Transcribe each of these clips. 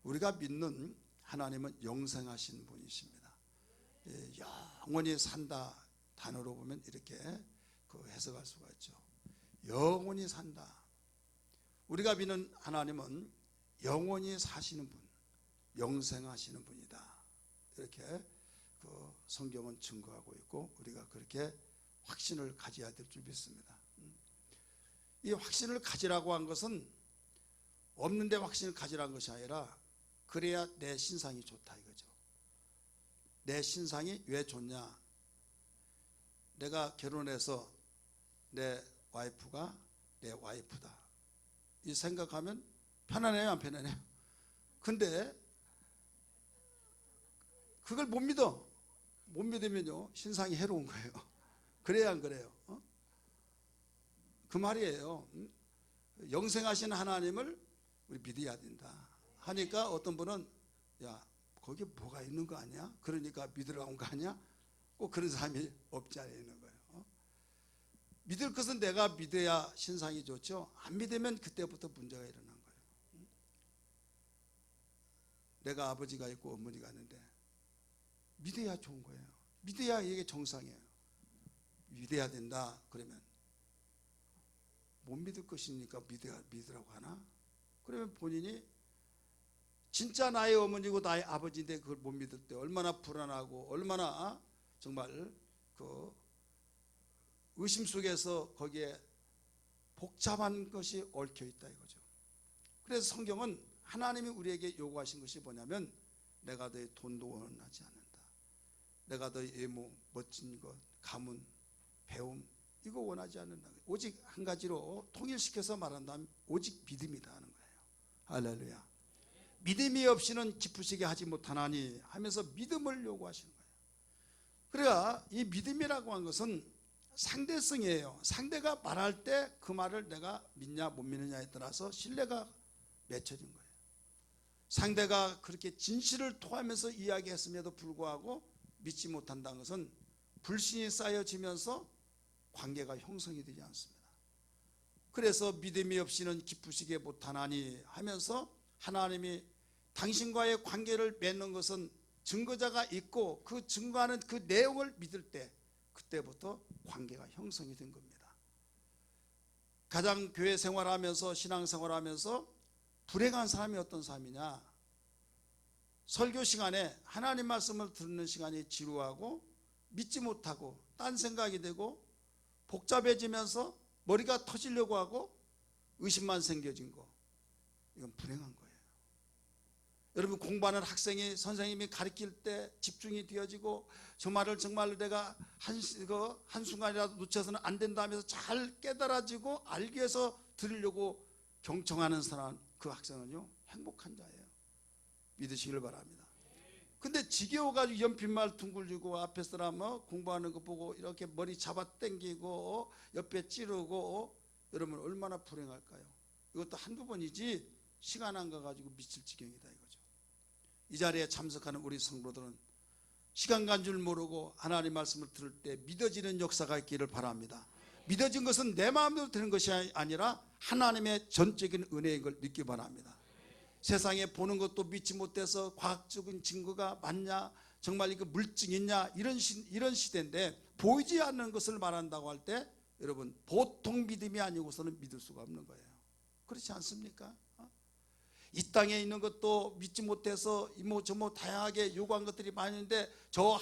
우리가 믿는 하나님은 영생하신 분이십니다. 영원히 산다 단어로 보면 이렇게 해석할 수가 있죠. 영원히 산다. 우리가 믿는 하나님은 영원히 사시는 분, 영생하시는 분이다. 이렇게 성경은 증거하고 있고 우리가 그렇게 확신을 가져야 될 줄 믿습니다. 이 확신을 가지라고 한 것은 없는데 확신을 가지라는 것이 아니라 그래야 내 신상이 좋다 이거죠. 내 신상이 왜 좋냐? 내가 결혼해서 내 와이프가 내 와이프다 이 생각하면 편안해요, 안 편안해요? 근데 그걸 못 믿어. 못 믿으면요 신상이 해로운 거예요. 그래야 안 그래요? 그 말이에요. 영생하신 하나님을 우리 믿어야 된다 하니까 어떤 분은 야 거기 뭐가 있는 거 아니야? 그러니까 믿으러 온 거 아니야? 꼭 그런 사람이 없지 않아 있는 거예요. 믿을 것은 내가 믿어야 신상이 좋죠. 안 믿으면 그때부터 문제가 일어난 거예요. 내가 아버지가 있고 어머니가 있는데 믿어야 좋은 거예요. 믿어야 이게 정상이에요. 믿어야 된다 그러면 못 믿을 것이니까 믿으라고 하나? 그러면 본인이 진짜 나의 어머니고 나의 아버지인데 그걸 못 믿을 때 얼마나 불안하고 얼마나 정말 의심 속에서 거기에 복잡한 것이 얽혀 있다 이거죠. 그래서 성경은 하나님이 우리에게 요구하신 것이 뭐냐면 내가 너의 돈도 원하지 않는다. 내가 너의 외모, 멋진 것, 가문, 배움 이거 원하지 않는다. 오직 한 가지로 통일시켜서 말한다면 오직 믿음이다 하는 거예요. 할렐루야. 믿음이 없이는 기쁘시게 하지 못하나니 하면서 믿음을 요구하시는 거예요. 그러니까 이 믿음이라고 하는 것은 상대성이에요. 상대가 말할 때 그 말을 내가 믿냐 못 믿느냐에 따라서 신뢰가 맺혀진 거예요. 상대가 그렇게 진실을 토하면서 이야기했음에도 불구하고 믿지 못한다는 것은 불신이 쌓여지면서 관계가 형성이 되지 않습니다. 그래서 믿음이 없이는 기쁘시게 못하나니 하면서 하나님이 당신과의 관계를 맺는 것은 증거자가 있고 그 증거하는 그 내용을 믿을 때 그때부터 관계가 형성이 된 겁니다. 가장 교회 생활하면서 신앙생활하면서 불행한 사람이 어떤 사람이냐? 설교 시간에 하나님 말씀을 듣는 시간이 지루하고 믿지 못하고 딴 생각이 되고 복잡해지면서 머리가 터지려고 하고 의심만 생겨진 거, 이건 불행한 거예요. 여러분 공부하는 학생이 선생님이 가르칠 때 집중이 되어지고 저 말을 정말 내가 한순간이라도 놓쳐서는 안 된다 하면서 잘 깨달아지고 알기 위해서 들으려고 경청하는 사람, 그 학생은요 행복한 자예요. 믿으시길 바랍니다. 근데 지겨워가지고 연필말 둥글리고 앞에 사람 공부하는 거 보고 이렇게 머리 잡아 당기고 옆에 찌르고 여러분 얼마나 불행할까요? 이것도 한두 번이지 시간 안 가가지고 미칠 지경이다 이거죠. 이 자리에 참석하는 우리 성도들은 시간 간 줄 모르고 하나님 말씀을 들을 때 믿어지는 역사가 있기를 바랍니다. 믿어진 것은 내 마음대로 되는 것이 아니라 하나님의 전적인 은혜인 걸 믿기 바랍니다. 세상에 보는 것도 믿지 못해서 과학적인 증거가 맞냐, 정말 이거 물증 있냐, 이런 시대인데 보이지 않는 것을 말한다고 할 때 여러분 보통 믿음이 아니고서는 믿을 수가 없는 거예요. 그렇지 않습니까? 이 땅에 있는 것도 믿지 못해서 이모저모 다양하게 요구한 것들이 많은데 저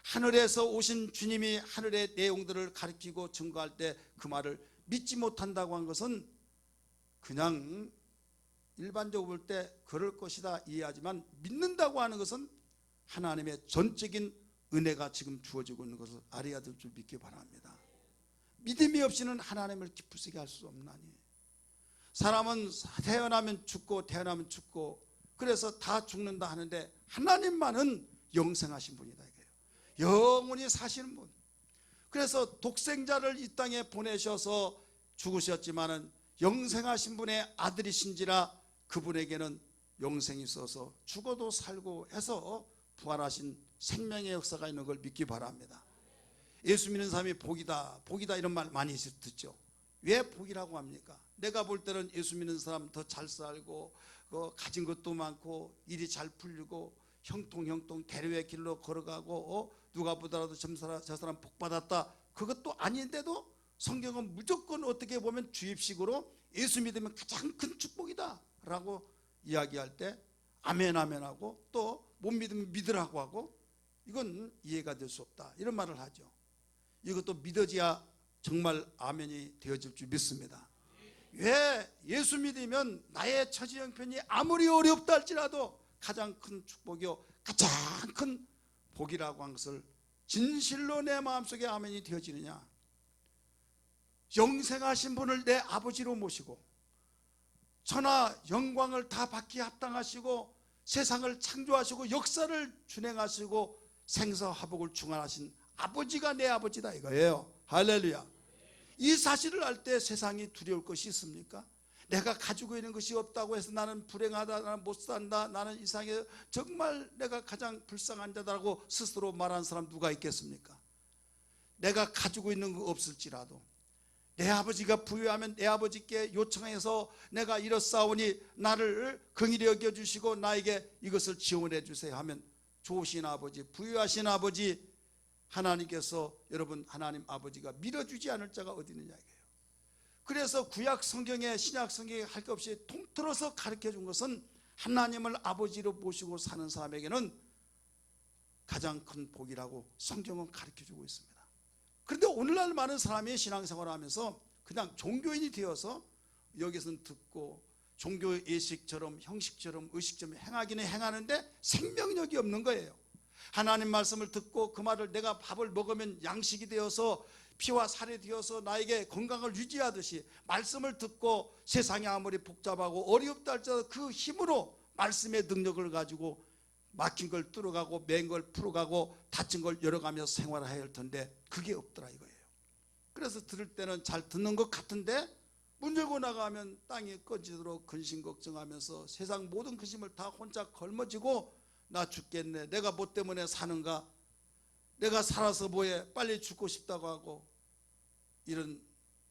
하늘에서 오신 주님이 하늘의 내용들을 가르치고 증거할 때 그 말을 믿지 못한다고 한 것은 그냥 일반적으로 볼 때 그럴 것이다 이해하지만 믿는다고 하는 것은 하나님의 전적인 은혜가 지금 주어지고 있는 것을 알아야 될 줄 믿기 바랍니다. 믿음이 없이는 하나님을 기쁘시게 할 수 없나니 사람은 태어나면 죽고 태어나면 죽고 그래서 다 죽는다 하는데 하나님만은 영생하신 분이다 이거예요. 영원히 사시는 분. 그래서 독생자를 이 땅에 보내셔서 죽으셨지만은 영생하신 분의 아들이신지라 그분에게는 영생이 있어서 죽어도 살고 해서 부활하신 생명의 역사가 있는 걸 믿기 바랍니다. 예수 믿는 사람이 복이다 복이다 이런 말 많이 듣죠. 왜 복이라고 합니까? 내가 볼 때는 예수 믿는 사람 더 잘 살고 가진 것도 많고 일이 잘 풀리고 형통형통 대로의 길로 걸어가고 누가 보더라도 저 사람 복 받았다, 그것도 아닌데도 성경은 무조건 어떻게 보면 주입식으로 예수 믿으면 가장 큰 축복이다 라고 이야기할 때 아멘 아멘 하고, 또 못 믿으면 믿으라고 하고, 이건 이해가 될 수 없다 이런 말을 하죠. 이것도 믿어져야 정말 아멘이 되어질 줄 믿습니다. 왜? 예수 믿으면 나의 처지 형편이 아무리 어렵다 할지라도 가장 큰 축복이요 가장 큰 복이라고 한 것을 진실로 내 마음속에 아멘이 되어지느냐. 영생하신 분을 내 아버지로 모시고 천하 영광을 다 받기에 합당하시고 세상을 창조하시고 역사를 준행하시고 생사화복을 중환하신 아버지가 내 아버지다 이거예요. 할렐루야. 이 사실을 알 때 세상이 두려울 것이 있습니까? 내가 가지고 있는 것이 없다고 해서 나는 불행하다, 나는 못 산다, 나는 이상해, 정말 내가 가장 불쌍한 자다라고 스스로 말하는 사람 누가 있겠습니까? 내가 가지고 있는 거 없을지라도 내 아버지가 부유하면 내 아버지께 요청해서 내가 이렇사오니 나를 긍휼히 여겨주시고 나에게 이것을 지원해 주세요 하면 좋으신 아버지, 부유하신 아버지 하나님께서, 여러분 하나님 아버지가 밀어주지 않을 자가 어디 있느냐 이거예요. 그래서 구약 성경에 신약 성경에 할 것 없이 통틀어서 가르쳐 준 것은 하나님을 아버지로 모시고 사는 사람에게는 가장 큰 복이라고 성경은 가르쳐 주고 있습니다. 그런데 오늘날 많은 사람이 신앙생활을 하면서 그냥 종교인이 되어서 여기서는 듣고 종교 예식처럼 형식처럼 의식처럼 행하기는 행하는데 생명력이 없는 거예요. 하나님 말씀을 듣고 그 말을 내가 밥을 먹으면 양식이 되어서 피와 살이 되어서 나에게 건강을 유지하듯이 말씀을 듣고 세상이 아무리 복잡하고 어렵다 할지라도 그 힘으로 말씀의 능력을 가지고 막힌 걸 뚫어가고 맨 걸 풀어가고 다친 걸 열어가며 생활을 해야 할 텐데 그게 없더라 이거예요. 그래서 들을 때는 잘 듣는 것 같은데 문 열고 나가면 땅이 꺼지도록 근심 걱정하면서 세상 모든 근심을 다 혼자 걸머지고 나 죽겠네, 내가 뭐 때문에 사는가, 내가 살아서 뭐해, 빨리 죽고 싶다고 하고 이런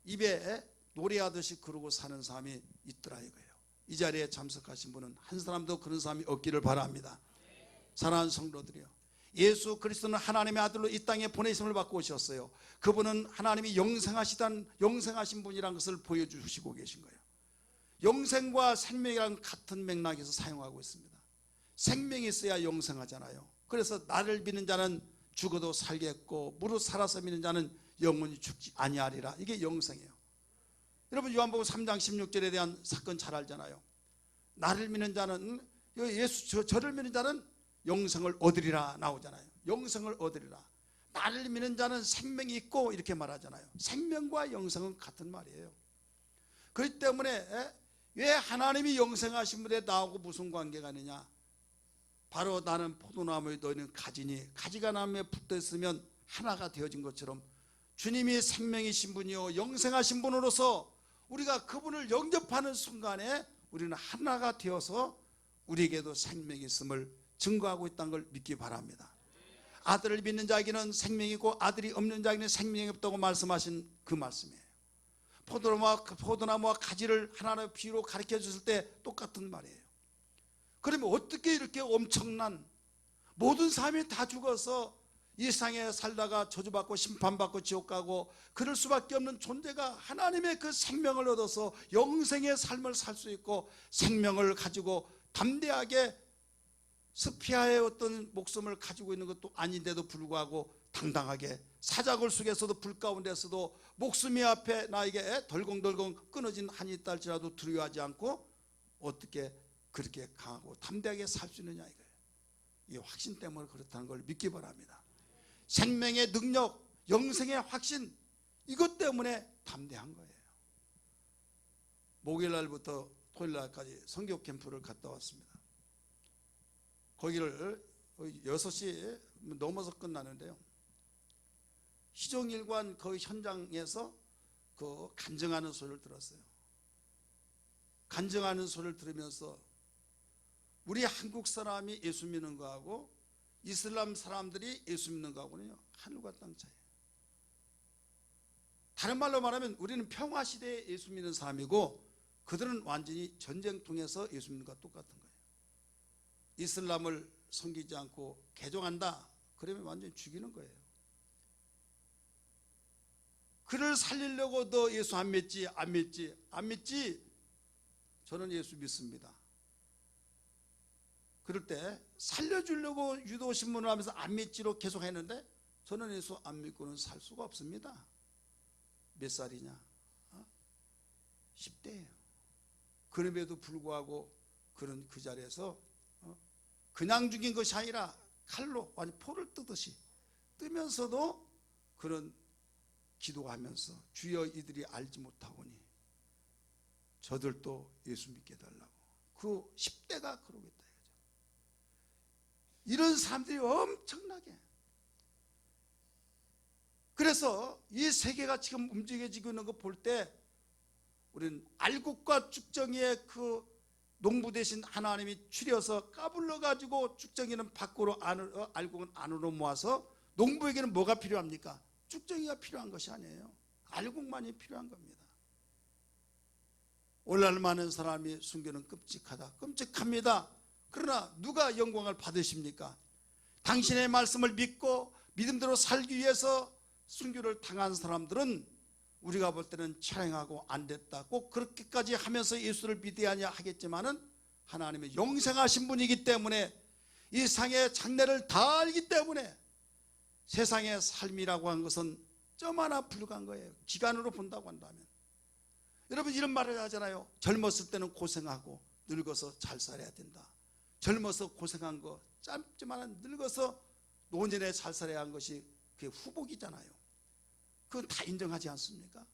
입에 노래하듯이 그러고 사는 사람이 있더라 이거예요. 이 자리에 참석하신 분은 한 사람도 그런 사람이 없기를 바랍니다. 사랑하는 성도들이요, 예수 그리스도는 하나님의 아들로 이 땅에 보내심을 받고 오셨어요. 그분은 하나님이 영생하신 분이라는 것을 보여주시고 계신 거예요. 영생과 생명이란 같은 맥락에서 사용하고 있습니다. 생명이 있어야 영생하잖아요. 그래서 나를 믿는 자는 죽어도 살겠고 무릇 살아서 믿는 자는 영원히 죽지 아니하리라. 이게 영생이에요. 여러분 요한복음 3장 16절에 대한 사건 잘 알잖아요. 나를 믿는 자는, 저를 믿는 자는 영생을 얻으리라 나오잖아요. 영생을 얻으리라. 나를 믿는 자는 생명이 있고 이렇게 말하잖아요. 생명과 영생은 같은 말이에요. 그렇기 때문에 왜 하나님이 영생하신 분에 나하고 무슨 관계가 있느냐. 바로 나는 포도나무에 너희는 가지니 가지가 나무에 붙어 있으면 하나가 되어진 것처럼 주님이 생명이신 분이요 영생하신 분으로서 우리가 그분을 영접하는 순간에 우리는 하나가 되어서 우리에게도 생명이 있음을 증거하고 있다는 걸 믿기 바랍니다. 아들을 믿는 자에게는 생명이고 아들이 없는 자에게는 생명이 없다고 말씀하신 그 말씀이에요. 포도나무와 가지를 하나의 비유로 가르쳐 줬을 때 똑같은 말이에요. 그러면 어떻게 이렇게 엄청난 모든 사람이 다 죽어서 이 세상에 살다가 저주받고 심판받고 지옥 가고 그럴 수밖에 없는 존재가 하나님의 그 생명을 얻어서 영생의 삶을 살 수 있고 생명을 가지고 담대하게 스피아의 어떤 목숨을 가지고 있는 것도 아닌데도 불구하고 당당하게 사자굴 속에서도 불 가운데서도 목숨이 앞에 나에게 덜컹덜컹 끊어진 한이 있다 할지라도 두려워하지 않고 어떻게 그렇게 강하고 담대하게 살 수 있느냐 이거예요. 이 확신 때문에 그렇다는 걸 믿기 바랍니다. 생명의 능력, 영생의 확신, 이것 때문에 담대한 거예요. 목요일날부터 토요일날까지 선교 캠프를 갔다 왔습니다. 거기를 6시 넘어서 끝나는데요, 희종일관 그 현장에서 그 간증하는 소리를 들었어요. 간증하는 소리를 들으면서 우리 한국 사람이 예수 믿는 거하고 이슬람 사람들이 예수 믿는 거하고는요 하늘과 땅 차이예요. 다른 말로 말하면 우리는 평화시대에 예수 믿는 사람이고 그들은 완전히 전쟁통에서 예수님과 똑같은 거예요. 이슬람을 섬기지 않고 개종한다 그러면 완전히 죽이는 거예요. 그를 살리려고 너 예수 안 믿지? 안 믿지? 안 믿지? 저는 예수 믿습니다. 그럴 때 살려주려고 유도 신문을 하면서 안 믿지로 계속 했는데 저는 예수 안 믿고는 살 수가 없습니다. 몇 살이냐? 10대예요. 그럼에도 불구하고 그는 그 자리에서 그냥 죽인 것이 아니라 칼로 아니 포를 뜨듯이 뜨면서도 그는 기도하면서 주여 이들이 알지 못하오니 저들도 예수 믿게 해달라고. 그 10대가 그러겠다 이거죠. 이런 사람들이 엄청나게. 그래서 이 세계가 지금 움직여지고 있는 거 볼 때 우리는 알곡과 쭉정이의 그 농부 대신 하나님이 추려서 까불러 가지고 쭉정이는 밖으로 안으로, 알곡은 안으로 모아서 농부에게는 뭐가 필요합니까? 쭉정이가 필요한 것이 아니에요. 알곡만이 필요한 겁니다. 오늘날 많은 사람이 순교는 끔찍하다. 끔찍합니다. 그러나 누가 영광을 받으십니까? 당신의 말씀을 믿고 믿음대로 살기 위해서 순교를 당한 사람들은 우리가 볼 때는 철행하고 안 됐다 꼭 그렇게까지 하면서 예수를 믿어야 하냐 하겠지만은 하나님의 영생하신 분이기 때문에 이 세상의 장래를 다 알기 때문에 세상의 삶이라고 하는 것은 점 하나 불과한 거예요. 기간으로 본다고 한다면. 여러분 이런 말을 하잖아요. 젊었을 때는 고생하고 늙어서 잘 살아야 된다. 젊어서 고생한 거 짧지만 늙어서 노년에 잘 살아야 하는 것이 그게 후복이잖아요. 그건 다 인정하지 않습니까?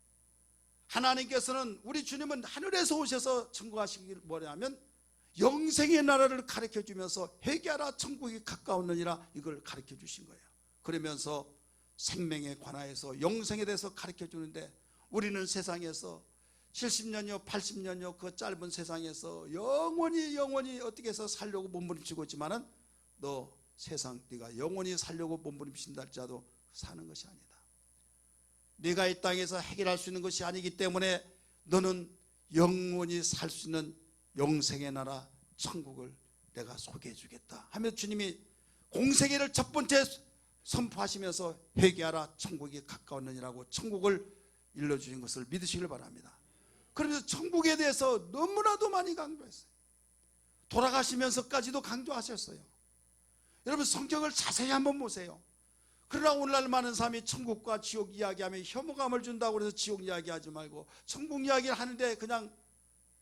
하나님께서는 우리 주님은 하늘에서 오셔서 천국하시길 뭐냐면 영생의 나라를 가르쳐 주면서 회개하라 천국이 가까웠느니라 이걸 가르쳐 주신 거예요. 그러면서 생명에 관하여서 영생에 대해서 가르쳐 주는데 우리는 세상에서 70년이요 80년이요 그 짧은 세상에서 영원히 어떻게 해서 살려고 몸부림치고 있지만은 너 세상 네가 영원히 살려고 몸부림친다 할지라도 사는 것이 아니다. 네가 이 땅에서 해결할 수 있는 것이 아니기 때문에 너는 영원히 살 수 있는 영생의 나라 천국을 내가 소개해 주겠다 하며 주님이 공생애를 첫 번째 선포하시면서 회개하라 천국이 가까웠느니라고 천국을 일러주신 것을 믿으시길 바랍니다. 그러면서 천국에 대해서 너무나도 많이 강조했어요. 돌아가시면서까지도 강조하셨어요. 여러분 성경을 자세히 한번 보세요. 그러나 오늘날 많은 사람이 천국과 지옥 이야기하면 혐오감을 준다고 해서 지옥 이야기하지 말고 천국 이야기를 하는데 그냥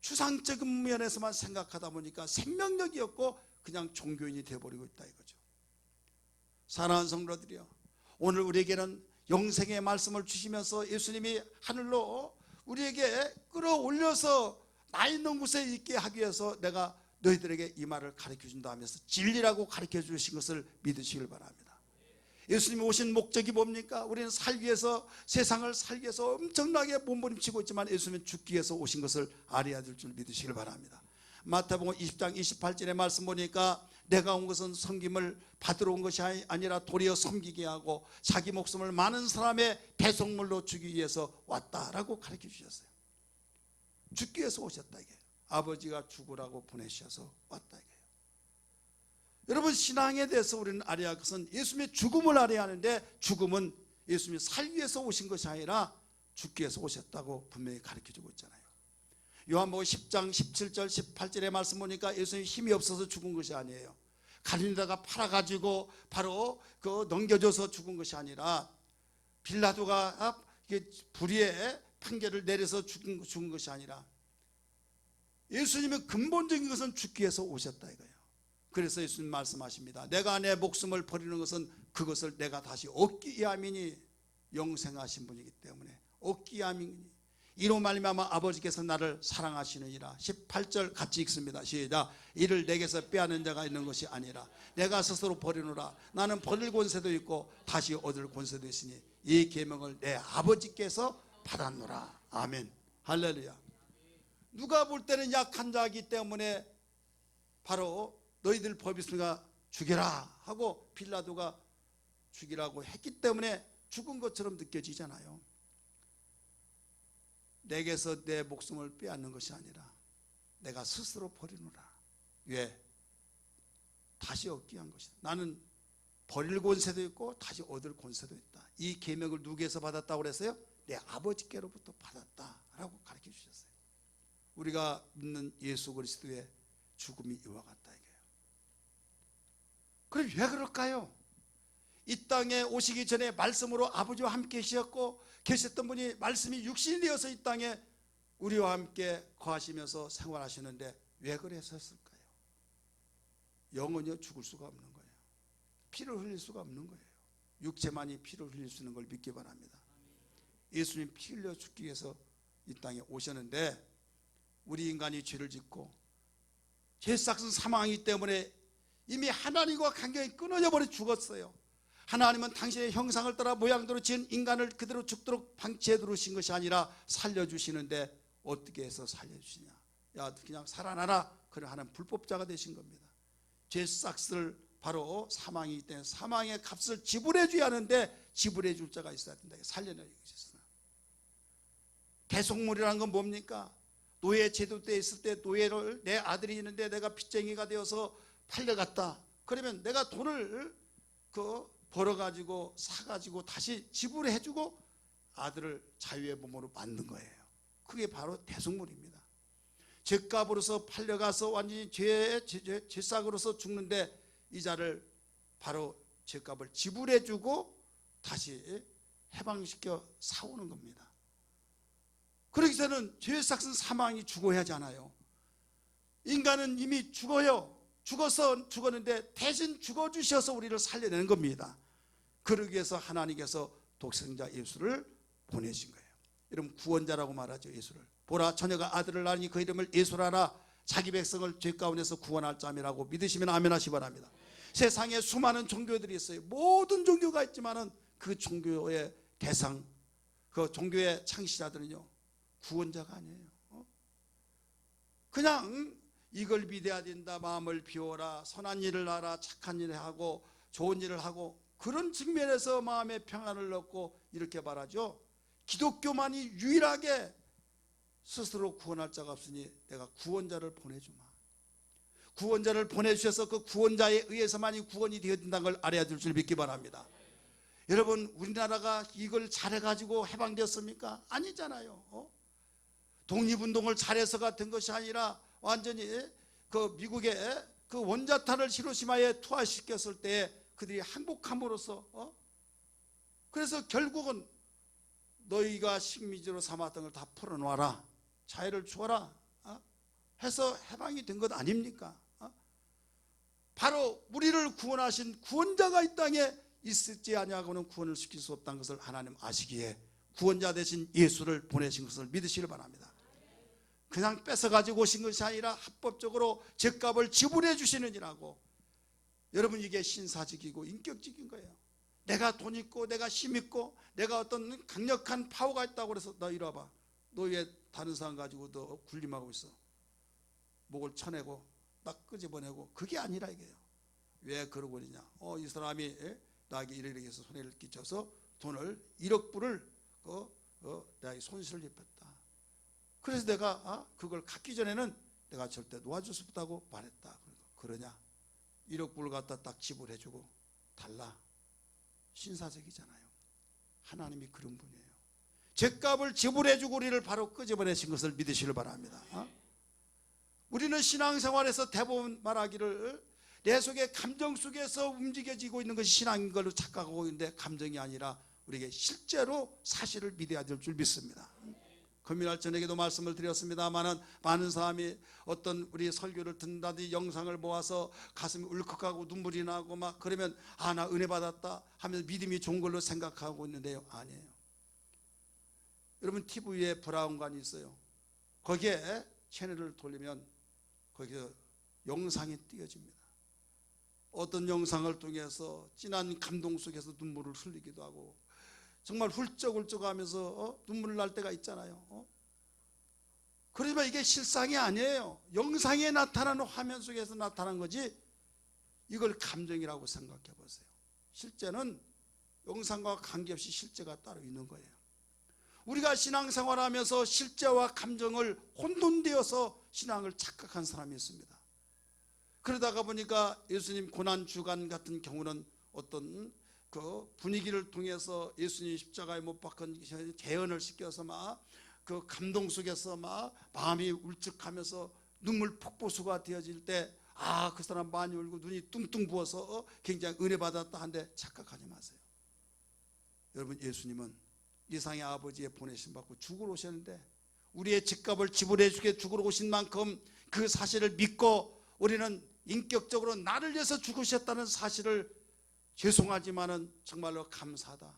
추상적인 면에서만 생각하다 보니까 생명력이 없고 그냥 종교인이 되어버리고 있다 이거죠. 사랑하는 성도들이여, 오늘 우리에게는 영생의 말씀을 주시면서 예수님이 하늘로 우리에게 끌어올려서 나 있는 곳에 있게 하기 위해서 내가 너희들에게 이 말을 가르쳐 준다 하면서 진리라고 가르쳐 주신 것을 믿으시길 바랍니다. 예수님이 오신 목적이 뭡니까? 우리는 살기 위해서 세상을 살기 위해서 엄청나게 몸부림치고 있지만 예수님은 죽기 위해서 오신 것을 알아야 될 줄 믿으시길 바랍니다. 마태복음 20장 28절의 말씀 보니까 내가 온 것은 섬김을 받으러 온 것이 아니라 도리어 섬기게 하고 자기 목숨을 많은 사람의 배송물로 주기 위해서 왔다라고 가르쳐 주셨어요. 죽기 위해서 오셨다 이게 아버지가 죽으라고 보내셔서 왔다 이게. 여러분 신앙에 대해서 우리는 알아야 할 것은 예수님의 죽음을 알아야 하는데 죽음은 예수님이 살기 위해서 오신 것이 아니라 죽기 위해서 오셨다고 분명히 가르쳐주고 있잖아요. 요한복음 10장 17절 18절의 말씀 보니까 예수님이 힘이 없어서 죽은 것이 아니에요. 갈릴리다가 팔아가지고 바로 그 넘겨줘서 죽은 것이 아니라 빌라도가 불의의 판결을 내려서 죽은 것이 아니라 예수님의 근본적인 것은 죽기 위해서 오셨다 이거예요. 그래서 예수님 말씀하십니다. 내가 내 목숨을 버리는 것은 그것을 내가 다시 얻기 위함이니 영생하신 분이기 때문에 얻기 위함이니 이로 말미암아 아버지께서 나를 사랑하시느니라. 18절 같이 읽습니다. 시작. 이를 내게서 빼앗는 자가 있는 것이 아니라 내가 스스로 버리노라. 나는 버릴 권세도 있고 다시 얻을 권세도 있으니 이 계명을 내 아버지께서 받았노라. 아멘. 할렐루야. 누가 볼 때는 약한 자이기 때문에 바로 너희들 법이 있으니까 죽여라 하고 빌라도가 죽이라고 했기 때문에 죽은 것처럼 느껴지잖아요. 내게서 내 목숨을 빼앗는 것이 아니라 내가 스스로 버리노라. 왜? 다시 얻기 위한 것이다. 나는 버릴 권세도 있고 다시 얻을 권세도 있다. 이 계명을 누구에서 받았다고 그랬어요? 내 아버지께로부터 받았다라고 가르쳐 주셨어요. 우리가 믿는 예수 그리스도의 죽음이 이와 같다 이거예요. 그럼 왜 그럴까요? 이 땅에 오시기 전에 말씀으로 아버지와 함께 계셨던 분이 말씀이 육신이 되어서 이 땅에 우리와 함께 거하시면서 생활하시는데 왜 그랬었을까요? 영원히 죽을 수가 없는 거예요. 피를 흘릴 수가 없는 거예요. 육체만이 피를 흘릴 수 있는 걸 믿기 바랍니다. 예수님 피 흘려 죽기 위해서 이 땅에 오셨는데 우리 인간이 죄를 짓고 죄 싹은 사망이기 때문에 이미 하나님과 관계가 끊어져 버려 죽었어요. 하나님은 당신의 형상을 따라 모양대로 지은 인간을 그대로 죽도록 방치해 두신 것이 아니라 살려주시는데 어떻게 해서 살려주시냐? 야, 그냥 살아나라. 그래 하나님 불법자가 되신 겁니다. 죄 싹을 바로 사망이기 때문에 사망의 값을 지불해 줘야 하는데 지불해 줄 자가 있어야 된다. 살려내기 위해서. 대속물이라는 건 뭡니까? 노예 제도 때 있을 때 노예를 내 아들이 있는데 내가 빚쟁이가 되어서 팔려갔다. 그러면 내가 돈을 벌어가지고 사가지고 다시 지불해주고 아들을 자유의 몸으로 만든 거예요. 그게 바로 대속물입니다. 죄값으로서 팔려가서 완전히 죄싹으로서 죽는데 이자를 바로 죄값을 지불해주고 다시 해방시켜 사오는 겁니다. 그러기 전에는 죄싹은 사망이 죽어야 하잖아요. 인간은 이미 죽어요. 죽었는데 대신 죽어주셔서 우리를 살려내는 겁니다. 그러기 위해서 하나님께서 독생자 예수를 보내신 거예요. 여러분 구원자라고 말하죠. 예수를. 보라 처녀가 아들을 낳으니 그 이름을 예수라라. 자기 백성을 죄 가운데서 구원할 자미라고 믿으시면 아멘 하시기 바랍니다. 세상에 수많은 종교들이 있어요. 모든 종교가 있지만은 그 종교의 대상, 그 종교의 창시자들은요 구원자가 아니에요. 그냥 이걸 믿어야 된다. 마음을 비워라. 선한 일을 하라. 착한 일을 하고 좋은 일을 하고 그런 측면에서 마음의 평안을 얻고 이렇게 말하죠. 기독교만이 유일하게 스스로 구원할 자가 없으니 내가 구원자를 보내주마. 구원자를 보내주셔서 그 구원자에 의해서만이 구원이 되어진다는 걸 알아야 될 줄 믿기 바랍니다. 여러분 우리나라가 이걸 잘해가지고 해방되었습니까? 아니잖아요. 독립운동을 잘해서가 된 것이 아니라 완전히 그 미국의 그 원자탄을 히로시마에 투하시켰을 때 그들이 항복함으로써 그래서 결국은 너희가 식민지로 삼았던 걸 다 풀어놓아라. 자유를 주어라. 해서 해방이 된 것 아닙니까? 바로 우리를 구원하신 구원자가 이 땅에 있을지 아니하고는 구원을 시킬 수 없다는 것을 하나님 아시기에 구원자 대신 예수를 보내신 것을 믿으시길 바랍니다. 그냥 뺏어가지고 오신 것이 아니라 합법적으로 죄값을 지불해 주시느니라고. 여러분 이게 신사직이고 인격적인 거예요. 내가 돈 있고 내가 힘 있고 내가 어떤 강력한 파워가 있다고 그래서 너 이리 와봐. 너 왜 다른 사람 가지고 너 군림하고 있어. 목을 쳐내고 딱 끄집어내고 그게 아니라 이게요. 왜 그러고 있냐. 이 사람이 나에게 이렇게 해서 손해를 끼쳐서 돈을 1억 불을 내가 손실을 입혔다. 그래서 내가 그걸 갖기 전에는 내가 절대 놓아줄 수 없다고 말했다. 그러냐? 1억 불을 갖다 딱 지불해주고 달라. 신사적이잖아요. 하나님이 그런 분이에요. 죄값을 지불해주고 우리를 바로 끄집어내신 것을 믿으시길 바랍니다. 우리는 신앙생활에서 대부분 말하기를 내 속의 감정 속에서 움직여지고 있는 것이 신앙인 걸로 착각하고 있는데 감정이 아니라 우리에게 실제로 사실을 믿어야 될 줄 믿습니다. 금요일 저녁에도 말씀을 드렸습니다만은 많은 사람이 어떤 우리 설교를 듣는다든지 영상을 모아서 가슴이 울컥하고 눈물이 나고 막 그러면 나 은혜 받았다 하면서 믿음이 좋은 걸로 생각하고 있는데요. 아니에요. 여러분 TV에 브라운관이 있어요. 거기에 채널을 돌리면 거기서 영상이 띄어집니다. 어떤 영상을 통해서 진한 감동 속에서 눈물을 흘리기도 하고 정말 훌쩍훌쩍 하면서 눈물 날 때가 있잖아요. 그러지만 이게 실상이 아니에요. 영상에 나타나는 화면 속에서 나타난 거지 이걸 감정이라고 생각해 보세요. 실제는 영상과 관계없이 실제가 따로 있는 거예요. 우리가 신앙생활하면서 실제와 감정을 혼돈되어서 신앙을 착각한 사람이 있습니다. 그러다가 보니까 예수님 고난주간 같은 경우는 어떤 그 분위기를 통해서 예수님 십자가에 못 박힌 재현을 시켜서 막 그 감동 속에서 막 마음이 울적하면서 눈물 폭포수가 되어질 때 그 사람 많이 울고 눈이 뚱뚱 부어서 굉장히 은혜 받았다 한데 착각하지 마세요. 여러분, 예수님은 이상의 아버지의 보내심 받고 죽으러 오셨는데 우리의 집값을 지불해 주게 죽으러 오신 만큼 그 사실을 믿고 우리는 인격적으로 나를 위해서 죽으셨다는 사실을 죄송하지만은 정말로 감사하다.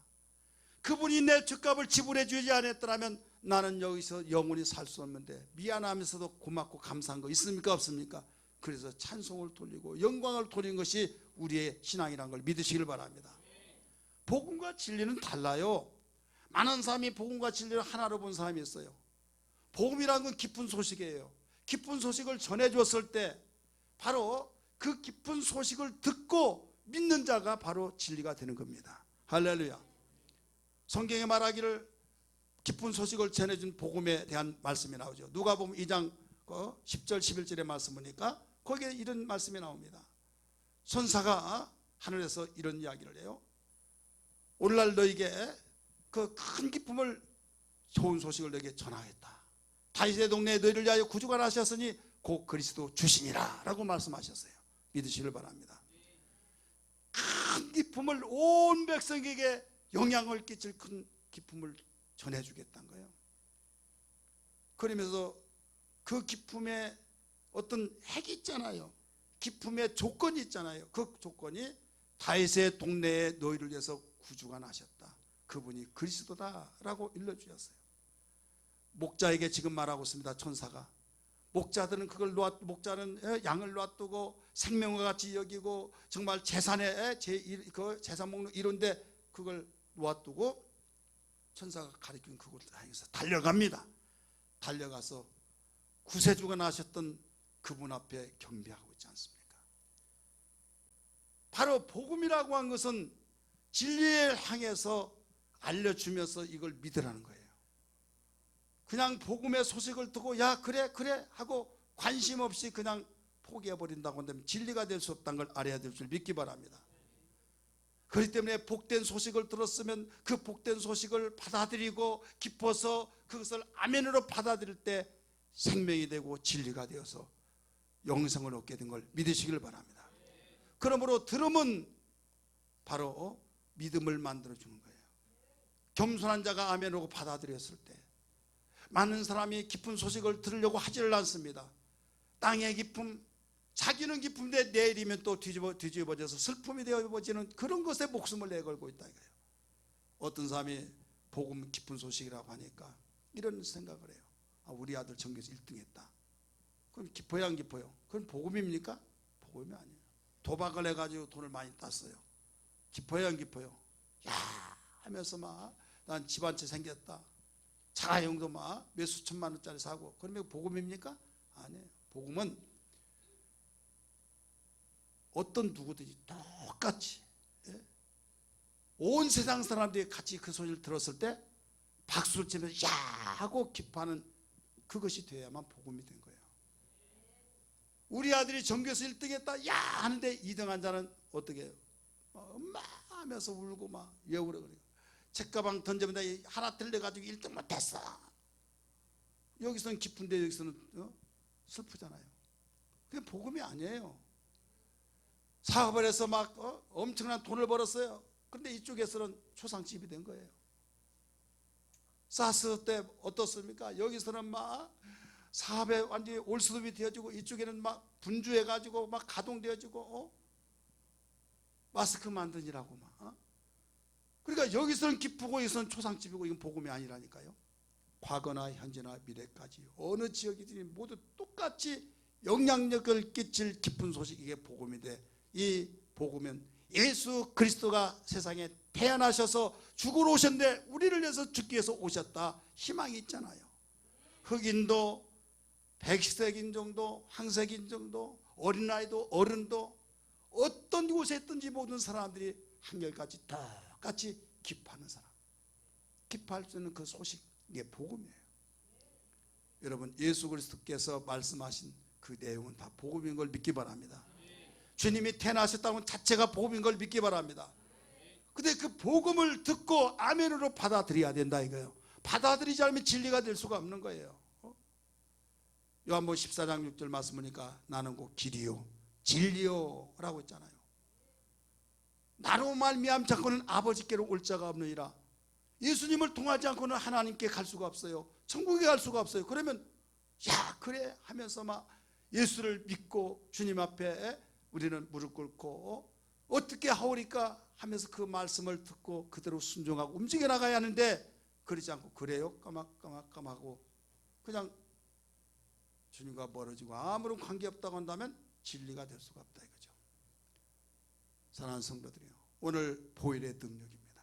그분이 내 집값을 지불해 주지 않았더라면 나는 여기서 영원히 살 수 없는데 미안하면서도 고맙고 감사한 거 있습니까 없습니까? 그래서 찬송을 돌리고 영광을 돌리는 것이 우리의 신앙이라는 걸 믿으시길 바랍니다. 복음과 진리는 달라요. 많은 사람이 복음과 진리를 하나로 본 사람이 있어요. 복음이라는 건 깊은 소식이에요. 깊은 소식을 전해줬을 때 바로 그 깊은 소식을 듣고 믿는 자가 바로 진리가 되는 겁니다. 할렐루야. 성경에 말하기를 깊은 소식을 전해준 복음에 대한 말씀이 나오죠. 누가복음 2장 10절 11절의 말씀 보니까 거기에 이런 말씀이 나옵니다. 천사가 하늘에서 이런 이야기를 해요. 오늘날 너에게 그 큰 기쁨을, 좋은 소식을 너에게 전하겠다. 다윗의 동네에 너희를 위하여 구주가 나셨으니 곧 그리스도 주시니라 라고 말씀하셨어요. 믿으시길 바랍니다. 큰 기쁨을, 온 백성에게 영향을 끼칠 큰 기쁨을 전해주겠다는 거예요. 그러면서 그 기쁨에 어떤 핵이 있잖아요. 기쁨의 조건이 있잖아요. 그 조건이 다윗의 동네에 너희를 위해서 구주가 나셨다. 그분이 그리스도다라고 일러주셨어요. 목자에게 지금 말하고 있습니다. 천사가. 목자들은 목자는 양을 놔두고 생명과 같이 여기고 정말 재산의 그 재산 목록 이런데 그걸 놔두고 천사가 가리킨 그곳을 향해서 달려갑니다. 달려가서 구세주가 나셨던 그분 앞에 경배하고 있지 않습니까? 바로 복음이라고 한 것은 진리를 향해서 알려주면서 이걸 믿으라는 거예요. 그냥 복음의 소식을 듣고 야 그래 하고 관심 없이 그냥 포기해버린다고 한다면 진리가 될 수 없다는 걸 알아야 될 줄 믿기 바랍니다. 그렇기 때문에 복된 소식을 들었으면 그 복된 소식을 받아들이고 기뻐서 그것을 아멘으로 받아들일 때 생명이 되고 진리가 되어서 영생을 얻게 된 걸 믿으시길 바랍니다. 그러므로 들음은 바로 믿음을 만들어주는 거예요. 겸손한 자가 아멘으로 받아들였을 때 많은 사람이 기쁜 소식을 들으려고 하지를 않습니다. 땅의 기쁨, 자기는 기쁨인데 내일이면 또 뒤집어져서 슬픔이 되어버리는 그런 것에 목숨을 내걸고 있다 이거예요. 어떤 사람이 복음 기쁜 소식이라고 하니까 이런 생각을 해요. 우리 아들 전교에서 1등 했다. 그럼 기뻐요 안 기뻐요? 그건 복음입니까? 복음이 아니에요. 도박을 해가지고 돈을 많이 땄어요. 기뻐요 안 기뻐요? 야 하면서 막 난 집 한 채 생겼다. 자가용도 막 몇 수천만 원짜리 사고. 그러면 복음입니까? 아니에요. 복음은 어떤 누구든지 똑같이 온 세상 사람들이 같이 그 소리를 들었을 때 박수를 치면서 야 하고 기뻐하는 그것이 되어야만 복음이 된 거예요. 우리 아들이 전교에서 1등 했다 야 하는데 2등 한 자는 어떻게 해요? 엄마 하면서 울고 막 왜 그래 그래. 책가방 던져면 하나 틀려가지고 1등 못했어. 여기서는 기쁜데 여기서는 슬프잖아요. 그게 복음이 아니에요. 사업을 해서 막 엄청난 돈을 벌었어요. 그런데 이쪽에서는 초상집이 된 거예요. 사스 때 어떻습니까? 여기서는 막 사업에 완전히 올수습이 되어지고 이쪽에는 막 분주해가지고 막 가동되어지고 마스크 만드니라고 막 그러니까 여기서는 기쁘고 여기서는 초상집이고 이건 복음이 아니라니까요. 과거나 현재나 미래까지 어느 지역이든지 모두 똑같이 영향력을 끼칠 기쁜 소식 이게 복음인데 이 복음은 예수 그리스도가 세상에 태어나셔서 죽으러 오셨는데 우리를 위해서 죽기 위해서 오셨다 희망이 있잖아요. 흑인도 백색인종도 황색인종도 어린아이도 어른도 어떤 곳에 있든지 모든 사람들이 한결같이 똑같이 기뻐하는 사람, 기뻐할 수 있는 그 소식 이게 복음이에요. 여러분, 예수 그리스도께서 말씀하신 그 내용은 다 복음인 걸 믿기 바랍니다. 주님이 태어나셨다는 자체가 복음인 걸 믿기 바랍니다. 근데 그 복음을 듣고 아멘으로 받아들여야 된다 이거예요. 받아들이지 않으면 진리가 될 수가 없는 거예요. 요한복음 14장 6절 말씀 보니까 나는 곧 길이요 진리요 라고 했잖아요. 나로 말미암지 않고는 아버지께로 올 자가 없느니라. 예수님을 통하지 않고는 하나님께 갈 수가 없어요. 천국에 갈 수가 없어요. 그러면 야 그래 하면서 막 예수를 믿고 주님 앞에 우리는 무릎 꿇고 어떻게 하오리까 하면서 그 말씀을 듣고 그대로 순종하고 움직여 나가야 하는데, 그러지 않고 그래요 까막까막하고 그냥 주님과 멀어지고 아무런 관계없다고 한다면 진리가 될 수가 없다 이거죠. 사랑하는 성도들이요, 오늘 보혈의 능력입니다.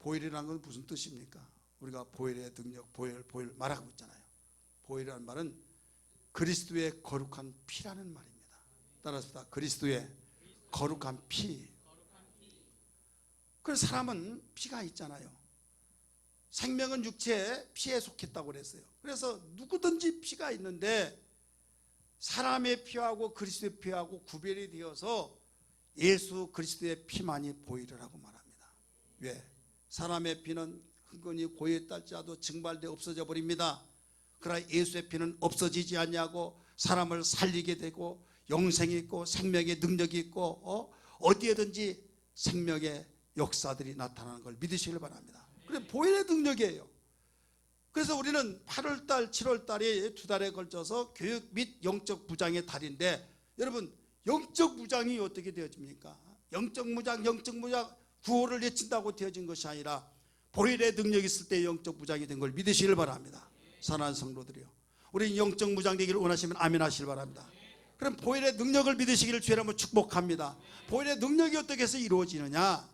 보혈이라는 건 무슨 뜻입니까? 우리가 보혈의 능력, 보혈 말하고 있잖아요. 보혈이라는 말은 그리스도의 거룩한 피라는 말입니다. 따라서 그리스도의 거룩한 피. 그래서 사람은 피가 있잖아요. 생명은 육체에 피에 속했다고 그랬어요. 그래서 누구든지 피가 있는데 사람의 피하고 그리스도의 피하고 구별이 되어서 예수 그리스도의 피만이 보혈이라고 말합니다. 왜? 사람의 피는 흥건히 고에 딸지라도 증발돼 없어져 버립니다. 그러나 예수의 피는 없어지지 않냐고 사람을 살리게 되고 영생이 있고 생명의 능력이 있고 어디에든지 생명의 역사들이 나타나는 걸 믿으시길 바랍니다. 그래 보혈의 능력이에요. 그래서 우리는 8월달 7월달에 두 달에 걸쳐서 교육 및 영적 무장의 달인데, 여러분 영적 무장이 어떻게 되어집니까? 영적 무장 구호를 외친다고 되어진 것이 아니라 보혈의 능력이 있을 때 영적 무장이 된 걸 믿으시길 바랍니다. 사랑하는 성도들이요, 우리 영적 무장 되기를 원하시면 아멘 하시길 바랍니다. 그럼 보혈의 능력을 믿으시기를 주의 이름으로 축복합니다. 보혈의 능력이 어떻게 해서 이루어지느냐?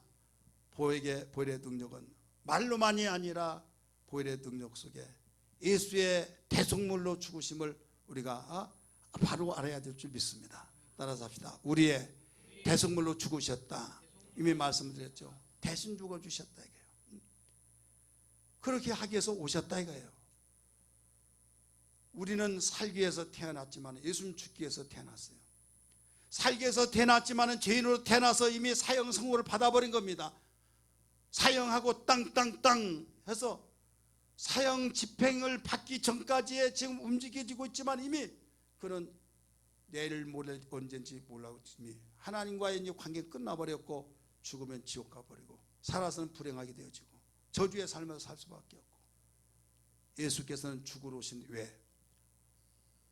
보혈의 능력은 말로만이 아니라 보혈의 능력 속에 예수의 대속물로 죽으심을 우리가 바로 알아야 될 줄 믿습니다. 따라서 합시다. 우리의 대속물로 죽으셨다. 이미 말씀드렸죠. 대신 죽어주셨다 이거예요. 그렇게 하기 위해서 오셨다 이거예요. 우리는 살기 위해서 태어났지만 예수님 죽기 위해서 태어났어요. 살기 위해서 태어났지만 죄인으로 태어나서 이미 사형 선고를 받아버린 겁니다. 사형하고 땅땅땅 해서 사형 집행을 받기 전까지에 지금 움직여지고 있지만 이미 그는 내일 모레 언젠지 몰라고 이미 하나님과의 이제 관계가 끝나버렸고, 죽으면 지옥 가버리고 살아서는 불행하게 되어지고 저주의 삶에서 살 수밖에 없고, 예수께서는 죽으러 오신 왜?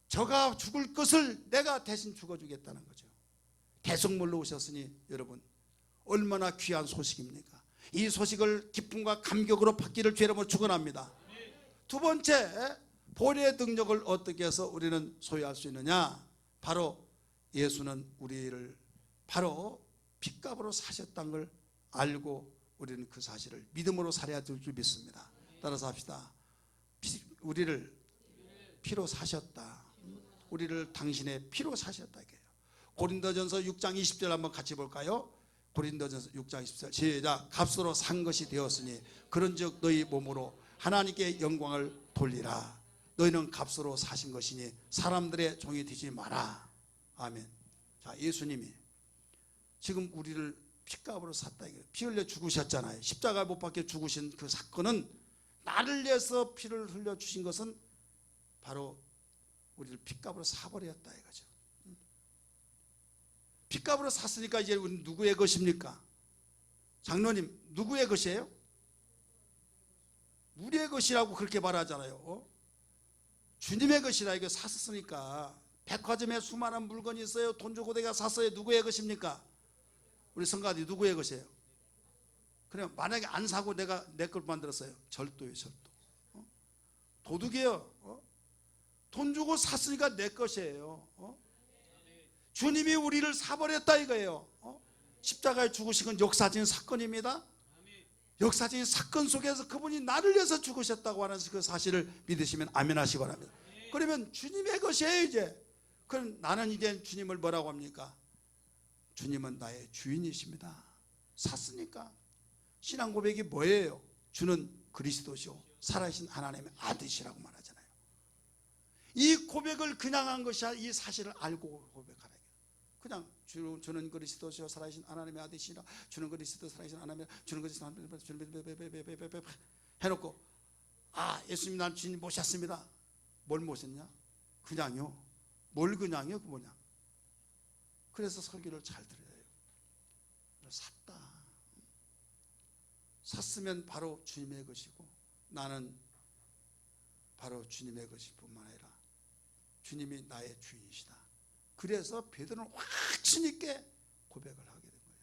저가 죽을 것을 내가 대신 죽어주겠다는 거죠. 대속물로 오셨으니 여러분 얼마나 귀한 소식입니까? 이 소식을 기쁨과 감격으로 받기를 주의 이름으로 축원합니다. 두 번째, 보혈의 능력을 어떻게 해서 우리는 소유할 수 있느냐? 바로 예수는 우리를 바로 핏값으로 사셨다는 걸 알고 우리는 그 사실을 믿음으로 살아야 될 줄 믿습니다. 따라서 합시다. 우리를 피로 사셨다. 우리를 당신의 피로 사셨다 이게요. 고린도전서 6장 20절 한번 같이 볼까요? 고린도전서 6장 20절 시작. 값으로 산 것이 되었으니 그런즉 너희 몸으로 하나님께 영광을 돌리라. 너희는 값으로 사신 것이니 사람들의 종이 되지 마라. 아멘. 자, 예수님이 지금 우리를 핏값으로 샀다 이거예요. 피 흘려 죽으셨잖아요. 십자가 못 박혀 죽으신 그 사건은, 나를 위해서 피를 흘려 주신 것은 바로 우리를 핏값으로 사버렸다 이거죠. 핏값으로 샀으니까 이제 우리는 누구의 것입니까? 장로님, 누구의 것이에요? 우리의 것이라고 그렇게 말하잖아요. 주님의 것이라 이거 샀으니까. 백화점에 수많은 물건이 있어요. 돈 주고 내가 샀어요. 누구의 것입니까? 우리 성가대 누구의 것이에요? 그냥 만약에 안 사고 내가 내 걸 만들었어요. 절도예요, 절도. 도둑이에요. 돈 주고 샀으니까 내 것이에요. 주님이 우리를 사버렸다 이거예요. 십자가에 죽으신 건 역사적인 사건입니다. 역사적인 사건 속에서 그분이 나를 위해서 죽으셨다고 하는 그 사실을 믿으시면 아멘 하시기 바랍니다. 그러면 주님의 것이에요 이제. 그럼 나는 이제 주님을 뭐라고 합니까? 주님은 나의 주인이십니다. 샀으니까. 신앙 고백이 뭐예요? 주는 그리스도시요 살아계신 하나님의 아들이시라고 말하잖아요. 이 고백을 그냥 한 것이 아니라 이 사실을 알고 고백하라. 그냥 주는 그리스도시요 살아계신 하나님의 아들이시라, 주는 그리스도 살아계신 하나님의, 주는 그리스도 하나님의, 주는 해놓고 아 예수님 난 주님 모셨습니다. 뭘 모셨냐? 그냥요. 뭘 그냥요? 그 뭐냐? 그래서 설교를 잘 들어요. 샀다. 샀으면 바로 주님의 것이고 나는 바로 주님의 것일 뿐만 아니라 주님이 나의 주인이시다. 그래서 베드로는 확신 있게 고백을 하게 된 거예요.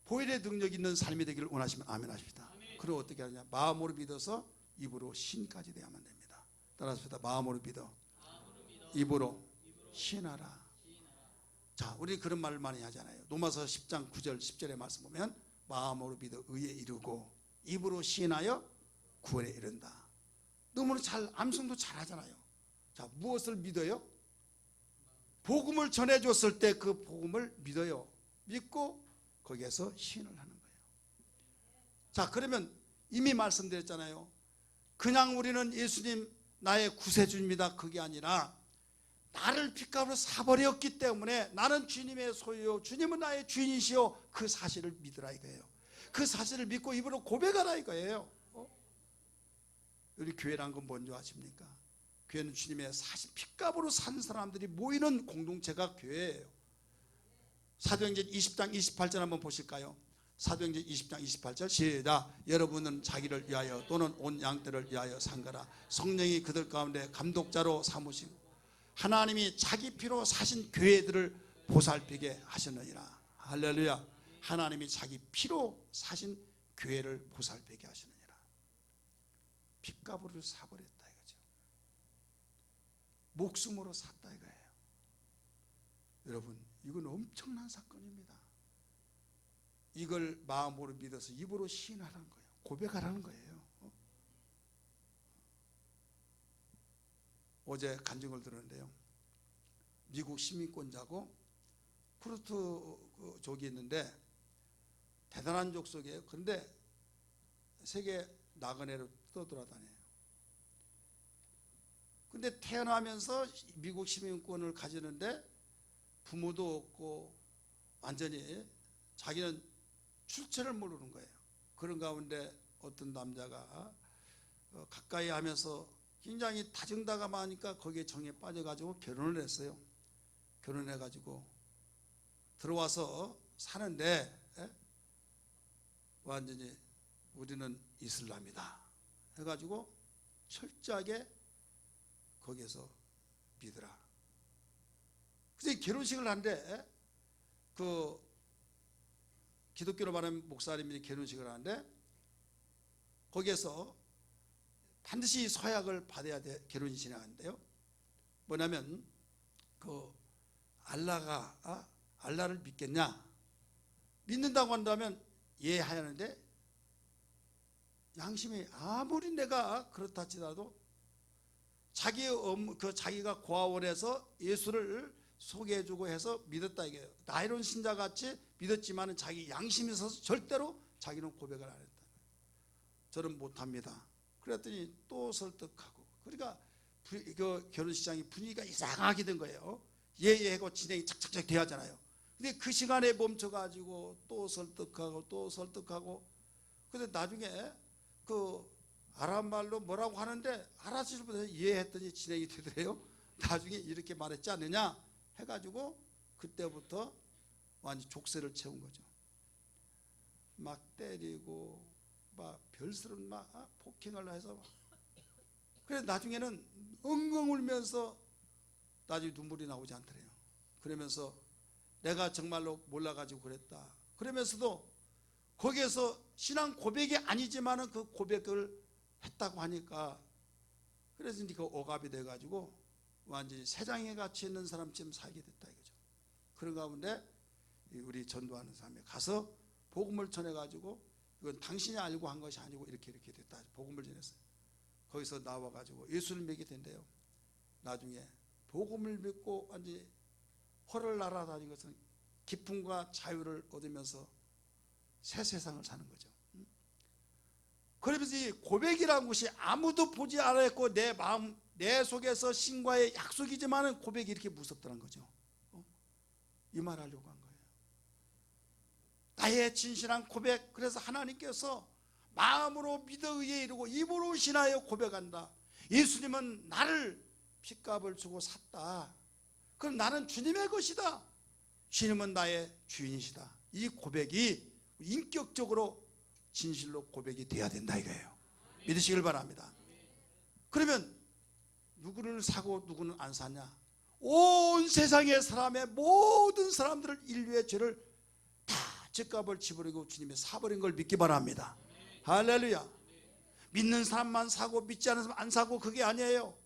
보혈의 능력 있는 삶이 되기를 원하시면 아멘 하십시다. 그리고 어떻게 하느냐? 마음으로 믿어서 입으로 신까지 돼야만 됩니다. 따라서 마음으로 믿어 입으로 신하라. 자, 우리 그런 말을 많이 하잖아요. 로마서 10장 9절 10절의 말씀 보면 마음으로 믿어 의에 이르고 입으로 시인하여 구원에 이른다. 너무나 잘 암송도 잘 하잖아요. 자, 무엇을 믿어요? 복음을 전해줬을 때 그 복음을 믿어요. 믿고 거기에서 시인을 하는 거예요. 자, 그러면 이미 말씀드렸잖아요. 그냥 우리는 예수님 나의 구세주입니다. 그게 아니라 나를 핏값으로 사버렸기 때문에 나는 주님의 소유요 주님은 나의 주인이시요 그 사실을 믿으라 이거예요. 그 사실을 믿고 입으로 고백하라 이거예요. 우리 교회란 건 뭔지 아십니까? 교회는 주님의 사실 핏값으로 산 사람들이 모이는 공동체가 교회예요. 사도행전 20장 28절 한번 보실까요? 사도행전 20장 28절 시작. 여러분은 자기를 위하여 또는 온 양떼를 위하여 산 거라. 성령이 그들 가운데 감독자로 삼으시고 하나님이 자기 피로 사신 교회들을 보살피게 하셨느니라. 할렐루야. 하나님이 자기 피로 사신 교회를 보살피게 하시느니라. 핏값으로 사버렸다 이거죠. 목숨으로 샀다 이거예요. 여러분 이건 엄청난 사건입니다. 이걸 마음으로 믿어서 입으로 시인하라는 거예요. 고백하라는 거예요. 어제 간증을 들었는데요. 미국 시민권자고 쿠르트족이 있는데 대단한 족속이에요. 그런데 세계 나그네로 떠돌아다녀요. 근데 태어나면서 미국 시민권을 가지는데 부모도 없고 완전히 자기는 출처를 모르는 거예요. 그런 가운데 어떤 남자가 가까이 하면서 굉장히 다정다감하니까 거기에 정에 빠져가지고 결혼을 했어요. 결혼해가지고 들어와서 사는데 완전히 우리는 이슬람이다 해가지고 철저하게 거기에서 믿으라. 그래서 결혼식을 하는데 그 기독교로 말하면 목사님이 결혼식을 하는데 거기에서 반드시 서약을 받아야 돼. 결혼이 진행하는데요. 뭐냐면 그 알라를 믿겠냐? 믿는다고 한다면 예 하는데 양심이 아무리 내가 그렇다 치더라도 자기가 고아원에서 예수를 소개해주고 해서 믿었다 이게요. 나이론 신자같이 믿었지만 자기 양심이 있어서 절대로 자기는 고백을 안 했다. 저는 못합니다. 그랬더니 또 설득하고 그러니까 그 결혼식장이 분위기가 이상하게 된 거예요. 예하고 진행이 착착착 돼야 하잖아요. 근데 그 시간에 멈춰가지고 또 설득하고 근데 나중에 그 아랍말로 뭐라고 하는데 알아듣지 못해서 이해했더니 진행이 되더래요. 나중에 이렇게 말했지 않느냐 해가지고 그때부터 완전 족쇄를 채운 거죠. 막 때리고 막 별스런 막 폭행을 해서 그래서 나중에는 엉엉 울면서 나중에 눈물이 나오지 않더래요. 그러면서 내가 정말로 몰라가지고 그랬다. 그러면서도 거기에서 신앙 고백이 아니지만은 그 고백을 했다고 하니까 그래서 이제 그 억압이 돼가지고 완전히 새장에 갇혀 있는 사람처럼 살게 됐다 이거죠. 그런 가운데 우리 전도하는 사람이 가서 복음을 전해가지고 이건 당신이 알고 한 것이 아니고 이렇게 됐다. 복음을 전했어요. 거기서 나와가지고 예수를 믿게 된대요. 나중에 복음을 믿고 완전히 허를 날아다닌 것은 기쁨과 자유를 얻으면서 새 세상을 사는 거죠. 그러면서 이 고백이라는 것이 아무도 보지 않았고 내 마음 내 속에서 신과의 약속이지만 고백이 이렇게 무섭다는 거죠. 이 말 하려고 한 거예요. 나의 진실한 고백. 그래서 하나님께서 마음으로 믿어 의에 이르고 입으로 신하여 고백한다. 예수님은 나를 핏값을 주고 샀다. 그럼 나는 주님의 것이다. 주님은 나의 주인이시다. 이 고백이 인격적으로 진실로 고백이 돼야 된다 이거예요. 믿으시길 바랍니다. 그러면 누구를 사고 누구는 안 사냐? 온 세상의 사람의 모든 사람들을 인류의 죄를 다 죗값을 지불하고 주님이 사버린 걸 믿기 바랍니다. 할렐루야. 믿는 사람만 사고 믿지 않는 사람 안 사고 그게 아니에요.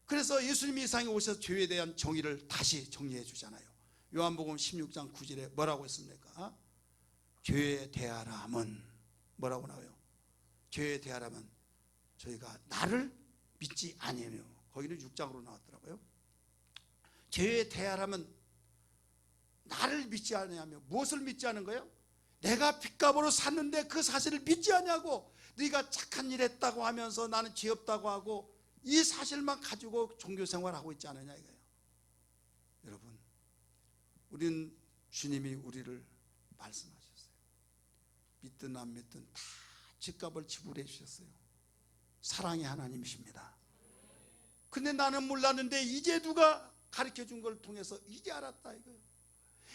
그래서 예수님이 이 세상에 오셔서 죄에 대한 정의를 다시 정리해 주잖아요. 요한복음 16장 9절에 뭐라고 했습니까? 죄에 대하라 하면 뭐라고 나와요? 죄에 대하라 하면 저희가 나를 믿지 아니하며, 거기는 6장으로 나왔더라고요. 죄에 대하라 하면 나를 믿지 아니하며, 무엇을 믿지 않은 거예요? 내가 핏값으로 샀는데 그 사실을 믿지 않냐고. 네가 착한 일 했다고 하면서 나는 죄 없다고 하고 이 사실만 가지고 종교생활하고 있지 않느냐 이거예요. 여러분, 우리는 주님이 우리를 말씀하셨어요. 믿든 안 믿든 다 죗값을 지불해 주셨어요. 사랑의 하나님이십니다. 근데 나는 몰랐는데 이제 누가 가르쳐 준 걸 통해서 이제 알았다 이거예요.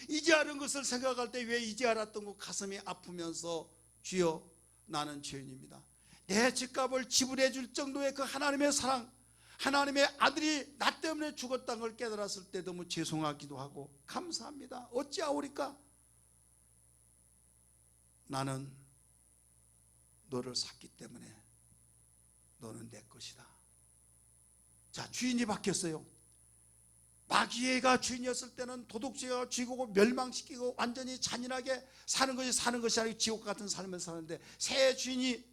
이제 아는 것을 생각할 때 왜 이제 알았던 거 가슴이 아프면서 주여 나는 죄인입니다. 내 죗값을 지불해 줄 정도의 그 하나님의 사랑, 하나님의 아들이 나 때문에 죽었다는 걸 깨달았을 때 너무 죄송하기도 하고 감사합니다. 어찌하오리까? 나는 너를 샀기 때문에 너는 내 것이다. 자, 주인이 바뀌었어요. 마귀가 주인이었을 때는 도둑질하고 죽이고 멸망시키고 완전히 잔인하게 사는 것이 아니고 지옥 같은 삶을 사는데, 새 주인이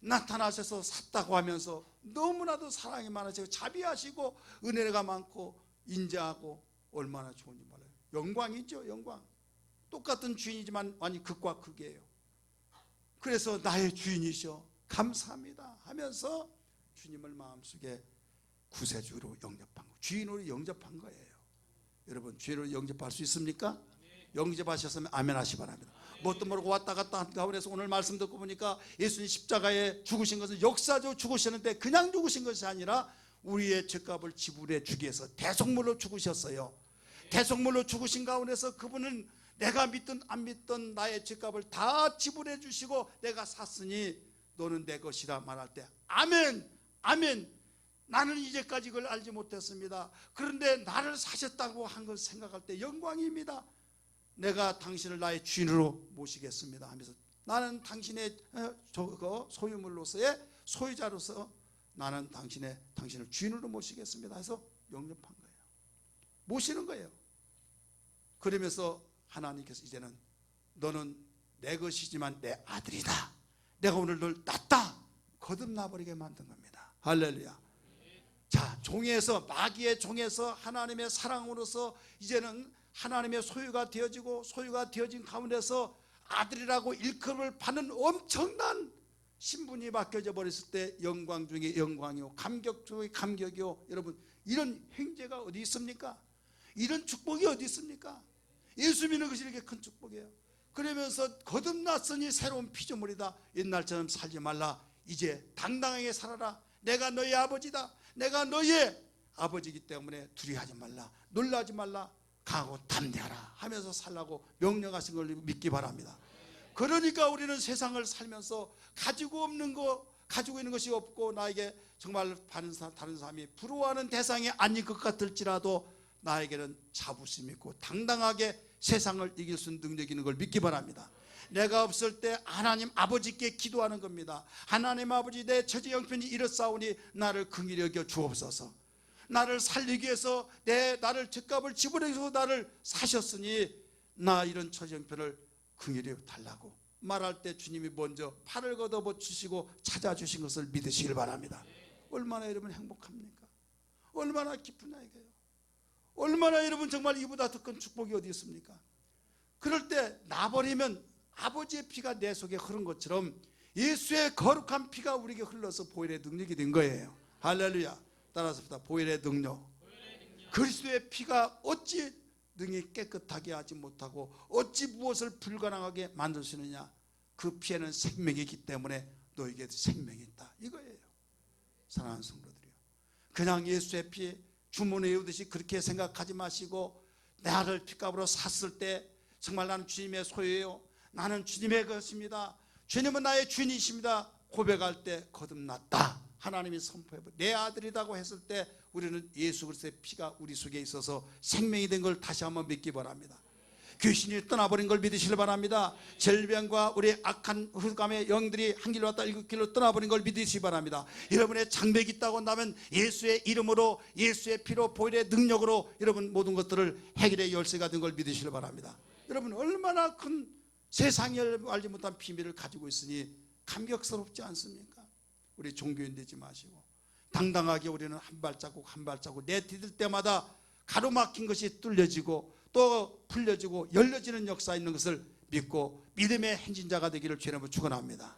나타나셔서 샀다고 하면서 너무나도 사랑이 많으시고 자비하시고 은혜가 많고 인자하고 얼마나 좋은지 몰라요. 영광이죠, 영광. 똑같은 주인이지만 완전히 극과 극이에요. 그래서 나의 주인이셔 감사합니다 하면서 주님을 마음속에 구세주로 영접한 거, 주인으로 영접한 거예요. 여러분, 주인으로 영접할 수 있습니까? 영접하셨으면 아멘 하시 바랍니다. 뭣도 모르고 왔다 갔다 한 가운데서 오늘 말씀 듣고 보니까 예수님 십자가에 죽으신 것은 역사적으로 죽으셨는데 그냥 죽으신 것이 아니라 우리의 죄값을 지불해 주기 위해서 대속물로 죽으셨어요. 대속물로 죽으신 가운데서 그분은 내가 믿든 안 믿든 나의 죄값을 다 지불해 주시고 내가 샀으니 너는 내 것이라 말할 때 아멘, 아멘. 나는 이제까지 그걸 알지 못했습니다. 그런데 나를 사셨다고 한 걸 생각할 때 영광입니다. 내가 당신을 나의 주인으로 모시겠습니다 하면서 나는 당신의 소유물로서의 소유자로서 나는 당신을 주인으로 모시겠습니다 해서 영접한 거예요. 모시는 거예요. 그러면서 하나님께서 이제는 너는 내 것이지만 내 아들이다. 내가 오늘 널 낳았다. 거듭나버리게 만든 겁니다. 할렐루야. 자, 종에서, 마귀의 종에서 하나님의 사랑으로서 이제는 하나님의 소유가 되어지고 소유가 되어진 가운데서 아들이라고 일컬음을 받는 엄청난 신분이 바뀌어져 버렸을 때 영광 중에 영광이요 감격 중에 감격이요. 여러분, 이런 행제가 어디 있습니까? 이런 축복이 어디 있습니까? 예수 믿는 것이 이렇게 큰 축복이에요. 그러면서 거듭났으니 새로운 피조물이다. 옛날처럼 살지 말라. 이제 당당하게 살아라. 내가 너의 아버지다. 내가 너의 아버지이기 때문에 두려워하지 말라. 놀라지 말라. 강하고 담대하라 하면서 살라고 명령하신 걸 믿기 바랍니다. 그러니까 우리는 세상을 살면서 가지고 있는 것이 없고 나에게 정말 다른 사람이 부러워하는 대상이 아닌 것 같을지라도 나에게는 자부심 있고 당당하게 세상을 이길 수 있는 능력이 있는 걸 믿기 바랍니다. 내가 없을 때 하나님 아버지께 기도하는 겁니다. 하나님 아버지, 내 처지 형편이 이렇사오니 나를 긍휼히 여겨 주옵소서. 나를 살리기 위해서 나를 죗값을 지불해서 나를 사셨으니 나 이런 처지 형편을 긍휼히 달라고 말할 때 주님이 먼저 팔을 걷어버 주시고 찾아주신 것을 믿으시길 바랍니다. 얼마나 여러분 행복합니까? 얼마나 기쁘냐 이거예요. 얼마나 여러분 정말 이보다 더 큰 축복이 어디 있습니까? 그럴 때 나버리면 아버지의 피가 내 속에 흐른 것처럼 예수의 거룩한 피가 우리에게 흘러서 보혈의 능력이 된 거예요. 할렐루야. 따라서 보혈의 능력. 그리스도의 피가 어찌 능히 깨끗하게 하지 못하고 어찌 무엇을 불가능하게 만들 수 있느냐. 그 피에는 생명이 있기 때문에 너에게도 생명이 있다 이거예요. 사랑하는 성도들이요, 그냥 예수의 피 주문에 외우듯이 그렇게 생각하지 마시고, 나를 핏값으로 샀을 때 정말 나는 주님의 소유예요, 나는 주님의 것입니다, 주님은 나의 주인이십니다 고백할 때 거듭났다. 하나님이 선포해버려 내 아들이라고 했을 때 우리는 예수 그리스도의 피가 우리 속에 있어서 생명이 된 걸 다시 한번 믿기 바랍니다. 귀신이 떠나버린 걸 믿으시길 바랍니다. 질병과 우리 악한 흑암의 영들이 한 길로 왔다 일곱 길로 떠나버린 걸 믿으시기 바랍니다. 여러분의 장벽이 있다고 한다면 예수의 이름으로, 예수의 피로, 보혈의 능력으로 여러분 모든 것들을 해결의 열쇠가 된 걸 믿으시길 바랍니다. 여러분 얼마나 큰 세상이 알지 못한 비밀을 가지고 있으니 감격스럽지 않습니까? 우리 종교인 되지 마시고 당당하게 우리는 한 발자국 한 발자국 내디딜 때마다 가로막힌 것이 뚫려지고 또 풀려지고 열려지는 역사 있는 것을 믿고 믿음의 행진자가 되기를 주님으로 축원합니다.